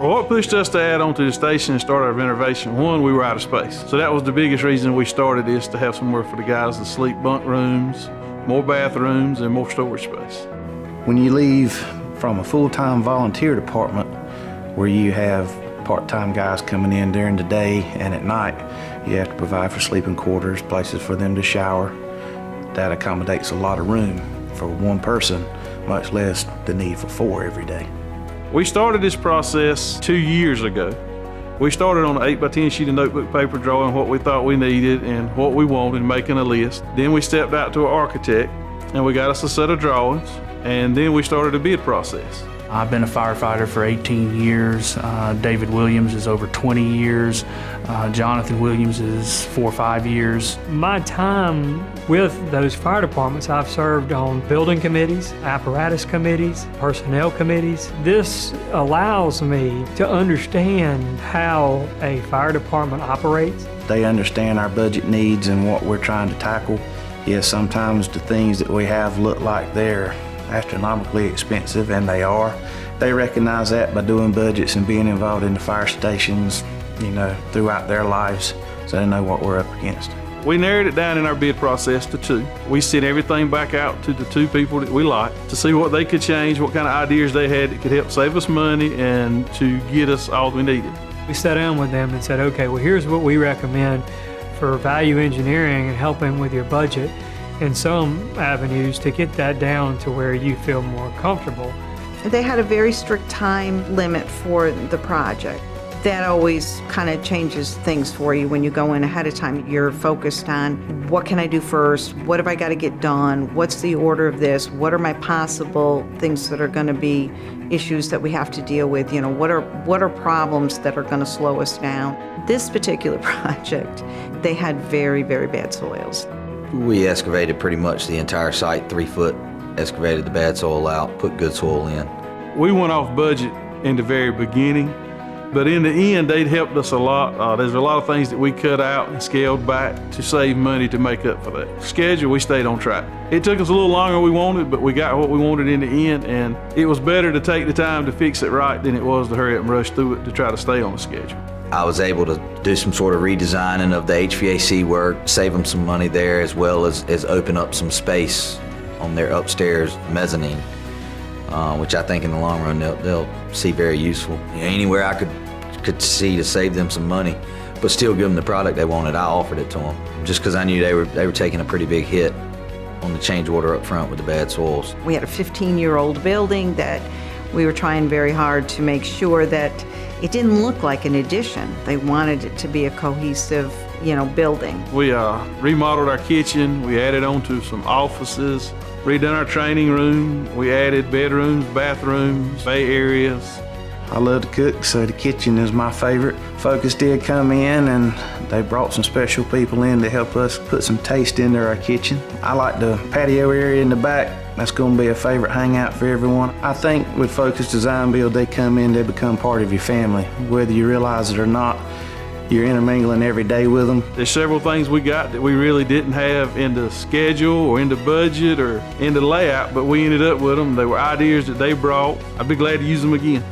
Well, what pushed us to add on to the station and start our renovation? One, we were out of space. So that was the biggest reason we started this, to have somewhere for the guys to sleep, bunk rooms, more bathrooms, and more storage space. When you leave from a full-time volunteer department where you have part-time guys coming in during the day and at night, you have to provide for sleeping quarters, places for them to shower. That accommodates a lot of room for one person, much less the need for 4 every day. We started this process 2 years ago. We started on an 8x10 sheet of notebook paper, drawing what we thought we needed and what we wanted, making a list. Then we stepped out to an architect and we got us a set of drawings, and then we started a bid process. I've been a firefighter for 18 years. David Williams is over 20 years. Jonathan Williams is 4 or 5 years. My time with those fire departments, I've served on building committees, apparatus committees, personnel committees. This allows me to understand how a fire department operates. They understand our budget needs and what we're trying to tackle. Yes, sometimes the things that we have look like they're astronomically expensive, and they are. They recognize that by doing budgets and being involved in the fire stations, throughout their lives, so they know what we're up against. We narrowed it down in our bid process to 2. We sent everything back out to the 2 people that we liked to see what they could change, what kind of ideas they had that could help save us money and to get us all we needed. We sat down with them and said, okay, well, here's what we recommend for value engineering and helping with your budget in some avenues to get that down to where you feel more comfortable. They had a very strict time limit for the project. That always kind of changes things for you when you go in ahead of time. You're focused on what can I do first? What have I got to get done? What's the order of this? What are my possible things that are going to be issues that we have to deal with? What are problems that are going to slow us down? This particular project, they had very, very bad soils. We excavated pretty much the entire site, 3 foot, excavated the bad soil out, put good soil in. We went off budget in the very beginning, but in the end, they'd helped us a lot. There's a lot of things that we cut out and scaled back to save money to make up for that. Schedule, we stayed on track. It took us a little longer than we wanted, but we got what we wanted in the end, and it was better to take the time to fix it right than it was to hurry up and rush through it to try to stay on the schedule. I was able to do some sort of redesigning of the HVAC work, save them some money there, as well as open up some space on their upstairs mezzanine, which I think in the long run they'll see very useful. Anywhere I could see to save them some money, but still give them the product they wanted, I offered it to them, just because I knew they were taking a pretty big hit on the change order up front with the bad soils. We had a 15-year-old building that we were trying very hard to make sure that it didn't look like an addition. They wanted it to be a cohesive, building. We remodeled our kitchen. We added on to some offices, redone our training room. We added bedrooms, bathrooms, bay areas. I love to cook, so the kitchen is my favorite. Focus did come in, and they brought some special people in to help us put some taste into our kitchen. I like the patio area in the back. That's going to be a favorite hangout for everyone. I think with Focus Design Build, they come in, they become part of your family. Whether you realize it or not, you're intermingling every day with them. There's several things we got that we really didn't have in the schedule or in the budget or in the layout, but we ended up with them. They were ideas that they brought. I'd be glad to use them again.